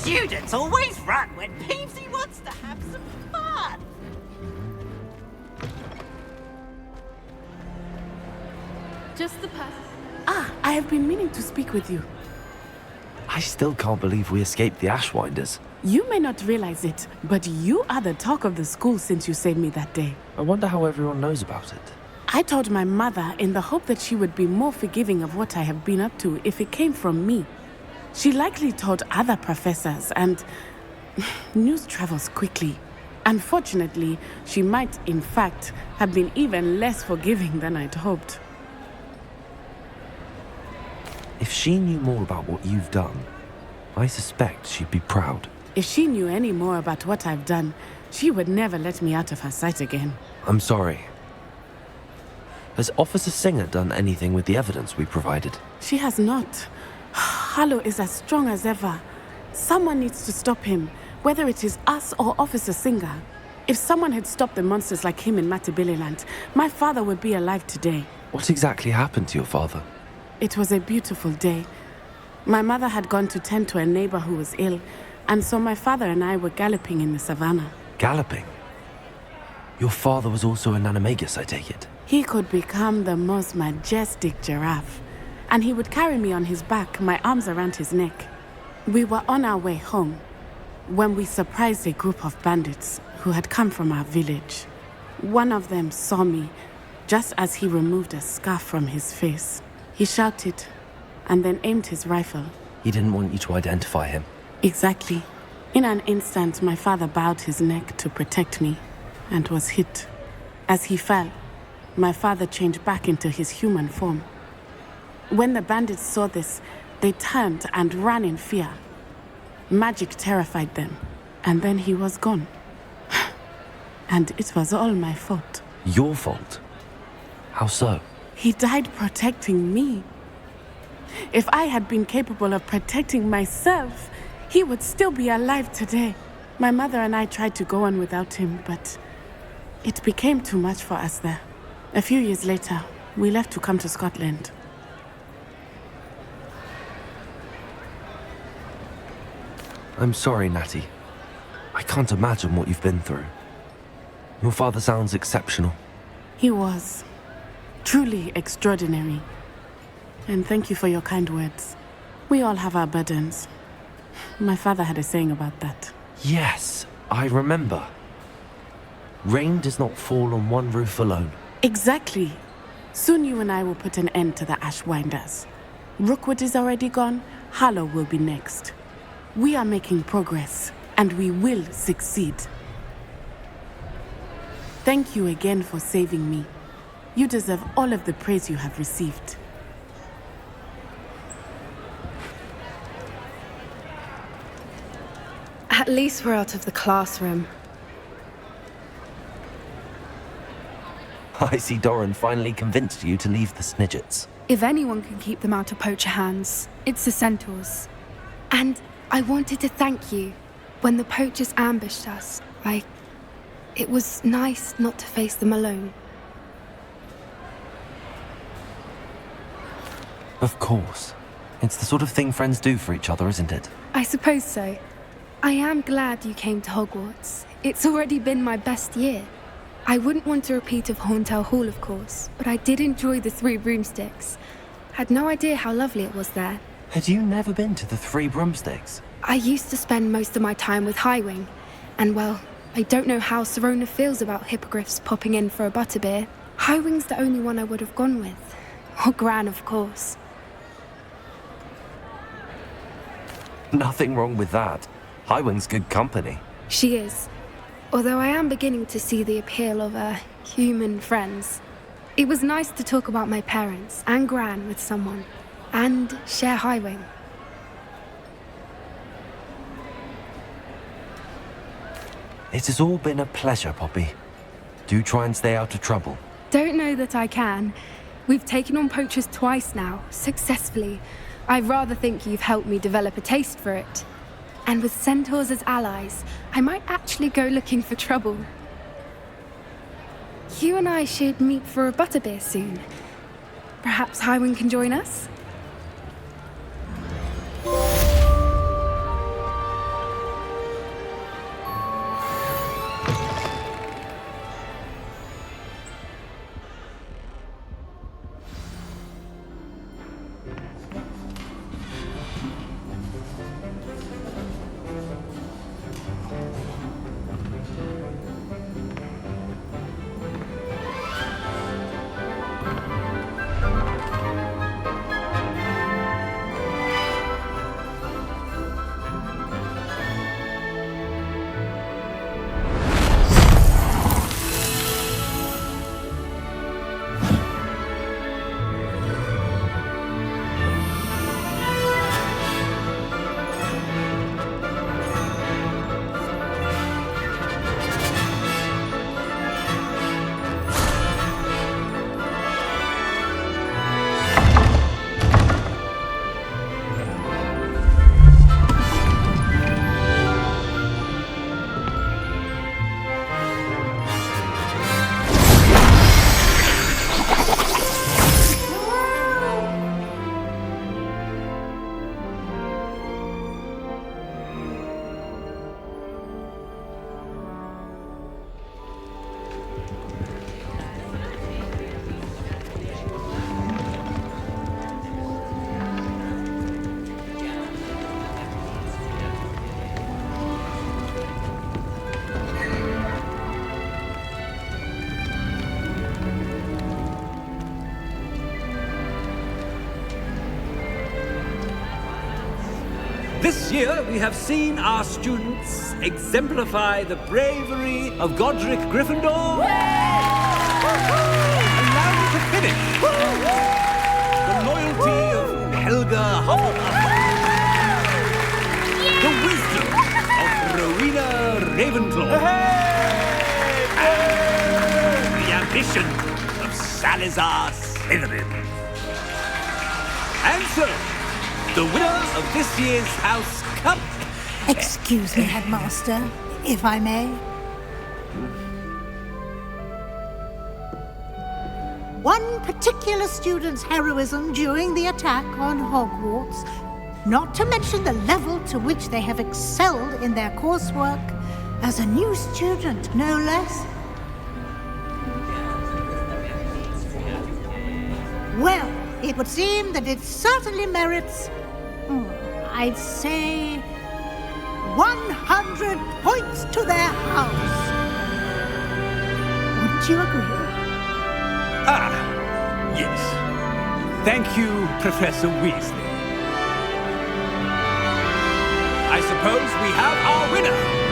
Students always run when Peevesy wants to have some fun. Just the person. I have been meaning to speak with you. I still can't believe we escaped the Ashwinders. You may not realize it, but you are the talk of the school since you saved me that day. I wonder how everyone knows about it. I told my mother in the hope that she would be more forgiving of what I have been up to if it came from me. She likely told other professors, and news travels quickly. Unfortunately, she might, in fact, have been even less forgiving than I'd hoped. If she knew more about what you've done, I suspect she'd be proud. If she knew any more about what I've done, she would never let me out of her sight again. I'm sorry. Has Officer Singer done anything with the evidence we provided? She has not. Harlow is as strong as ever. Someone needs to stop him, whether it is us or Officer Singer. If someone had stopped the monsters like him in Matabeleland, my father would be alive today. What exactly happened to your father? It was a beautiful day. My mother had gone to tend to a neighbor who was ill, and so my father and I were galloping in the savannah. Galloping? Your father was also an animagus, I take it? He could become the most majestic giraffe, and he would carry me on his back, my arms around his neck. We were on our way home when we surprised a group of bandits who had come from our village. One of them saw me just as he removed a scarf from his face. He shouted and then aimed his rifle. He didn't want you to identify him. Exactly. In an instant, my father bowed his neck to protect me and was hit. As he fell, my father changed back into his human form. When the bandits saw this, they turned and ran in fear. Magic terrified them, and then he was gone. And it was all my fault. Your fault? How so? He died protecting me. If I had been capable of protecting myself, he would still be alive today. My mother and I tried to go on without him, but it became too much for us there. A few years later, we left to come to Scotland. I'm sorry, Natty. I can't imagine what you've been through. Your father sounds exceptional. He was. Truly extraordinary. And thank you for your kind words. We all have our burdens. My father had a saying about that. Yes, I remember. Rain does not fall on one roof alone. Exactly. Soon you and I will put an end to the Ashwinders. Rookwood is already gone. Harlow will be next. We are making progress, and we will succeed. Thank you again for saving me. You deserve all of the praise you have received. At least we're out of the classroom. I see Doran finally convinced you to leave the Snidgets. If anyone can keep them out of poacher hands, it's the centaurs. And I wanted to thank you. When the poachers ambushed us, it was nice not to face them alone. Of course. It's the sort of thing friends do for each other, isn't it? I suppose so. I am glad you came to Hogwarts. It's already been my best year. I wouldn't want a repeat of Horntail Hall, of course, but I did enjoy the 3 broomsticks. Had no idea how lovely it was there. Had you never been to the 3 broomsticks? I used to spend most of my time with Highwing, and well, I don't know how Serona feels about hippogriffs popping in for a butterbeer. Highwing's the only one I would have gone with. Or Gran, of course. Nothing wrong with that. Highwing's good company. She is. Although I am beginning to see the appeal of human friends. It was nice to talk about my parents and Gran with someone, and share Highwing. It has all been a pleasure, Poppy. Do try and stay out of trouble. Don't know that I can. We've taken on poachers twice now, successfully. I rather think you've helped me develop a taste for it. And with centaurs as allies, I might actually go looking for trouble. You and I should meet for a butterbeer soon. Perhaps Highwing can join us? This year, we have seen our students exemplify the bravery of Godric Gryffindor. Allow me to finish. The loyalty of Helga Hufflepuff. The wisdom of Rowena Ravenclaw. And the ambition of Salazar Slytherin. And so, the winner of this year's House Cup... Excuse me, Headmaster, if I may. One particular student's heroism during the attack on Hogwarts, not to mention the level to which they have excelled in their coursework, as a new student, no less. Well, it would seem that it certainly merits, I'd say, 100 points to their house. Wouldn't you agree? Ah, yes. Thank you, Professor Weasley. I suppose we have our winner.